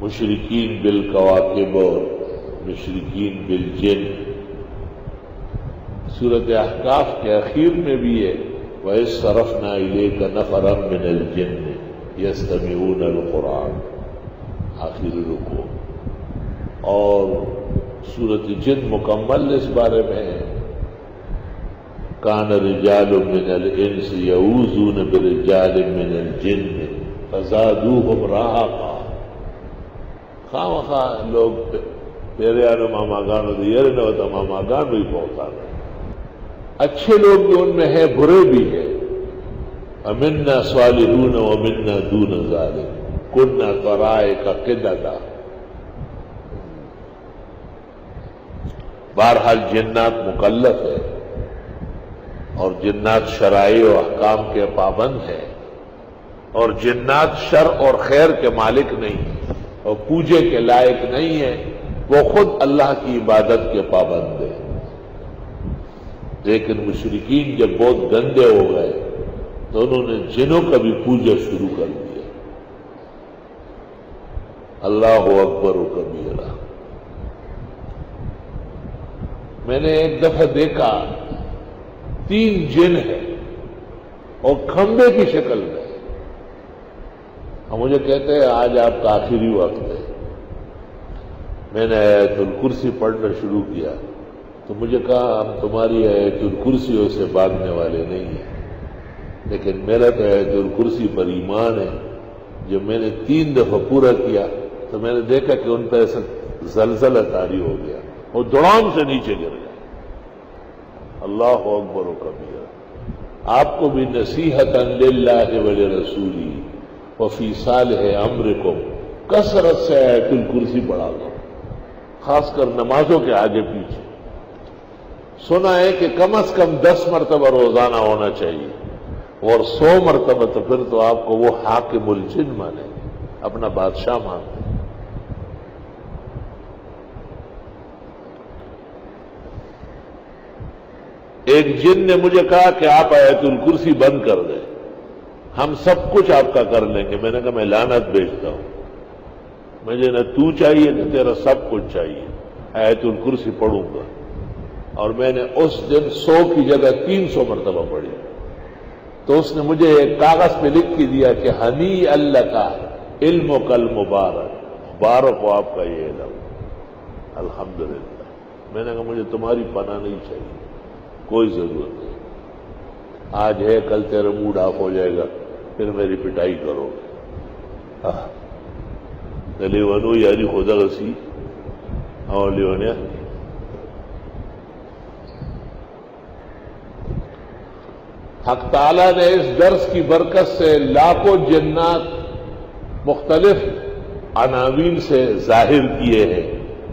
مشرکین بالکواکب اور مشرکین بالجن۔ سورۃ احقاف کے اخیر میں بھی ہے وَإِذْ صَرَفْنَا إِلَيْكَ نَفَرًا مِّنَ الْجِنِّ يَسْتَمِعُونَ الْقُرْآنَ، آخر رکوع۔ اور سورۃ جن مکمل اس بارے میں ہے كَانَ رِجَالٌ مِّنَ الْإِنسِ يَعُوذُونَ بِرِجَالٍ مِّنَ الْجِنِّ فَزَادُوهُمْ رَهَقًا۔ خواہ لوگ پیریانو ماما گانو دیئر نو تا ماما گانو ہی پہنچا رہے، اچھے لوگ بھی ان میں ہیں، برے بھی ہیں۔ وَمِنَّا صَالِحُونَ وَمِنَّا دُونَ ذَلِكَ كُنَّا طَرَائِقَ قِدَدًا۔ بہرحال جنات مکلف ہے اور جنات شرائع و احکام کے پابند ہے، اور جنات شر اور خیر کے مالک نہیں اور پوجے کے لائق نہیں ہے، وہ خود اللہ کی عبادت کے پابند ہے۔ لیکن مشرکین جب بہت گندے ہو گئے تو انہوں نے جنوں کا بھی پوجا شروع کر دیا۔ اللہ اکبر و کبیرہ۔ میں نے ایک دفعہ دیکھا 3 جن ہیں اور کھمبے کی شکل میں، اور مجھے کہتے ہیں آج آپ کا آخری وقت ہے۔ میں نے آیت الکرسی پڑھنا شروع کیا تو مجھے کہا ہم تمہاری آیت الکرسیوں سے بھاگنے والے نہیں ہیں، لیکن میرا تو آیت الکرسی پر ایمان ہے۔ جب میں نے 3 دفعہ پورا کیا تو میں نے دیکھا کہ ان پہ ایسا زلزلہ طاری ہو گیا اور دڑام سے نیچے گر گیا۔ اللہ اکبر و کبیرہ۔ آپ کو بھی نصیحتاً للہ ولرسولہ وفی صالح امرکم کثرت سے آیت الکرسی پڑھا دو، خاص کر نمازوں کے آگے پیچھے۔ سنا ہے کہ کم از کم 10 مرتبہ روزانہ ہونا چاہیے، اور 100 مرتبہ تو پھر تو آپ کو وہ حاکم الجن مانے، اپنا بادشاہ مانتے۔ ایک جن نے مجھے کہا کہ آپ آیت الکرسی بند کر دیں، ہم سب کچھ آپ کا کر لیں گے۔ میں نے کہا میں لعنت بھیجتا ہوں، مجھے نہ تو چاہیے نہ تیرا سب کچھ چاہیے، آیت الکرسی پڑھوں گا۔ اور میں نے اس دن 100 کی جگہ 300 مرتبہ پڑھی، تو اس نے مجھے ایک کاغذ پہ لکھ کے دیا کہ ہنی اللہ کا علم کل مبارک، مبارک ہو آپ کا یہ علم، الحمدللہ۔ میں نے کہا مجھے تمہاری پناہ نہیں چاہیے، کوئی ضرورت نہیں، آج ہے کل تیرا موڈ آف ہو جائے گا، پھر میری پٹائی کرو گے۔ لیونو یاری خدا غسی اور لیونیا۔ حق تعالیٰ نے اس درس کی برکت سے لاکھوں جنات مختلف عناوین سے ظاہر کیے ہیں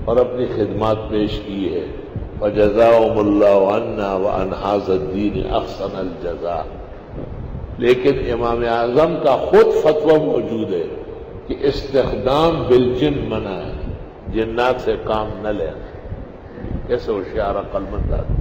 اور اپنی خدمات پیش کی ہے۔ وَجَزَاهُمُ اللَّهُ عَنَّا وَعَنْ هَذَا الدِّينِ أَحْسَنَ الْجَزَاءِ۔ لیکن امام اعظم کا خود فتویٰ موجود ہے کہ استخدام بالجن منع ہے، جنات سے کام نہ لینا۔ کیسے ہوشیار عقل مند آدمی۔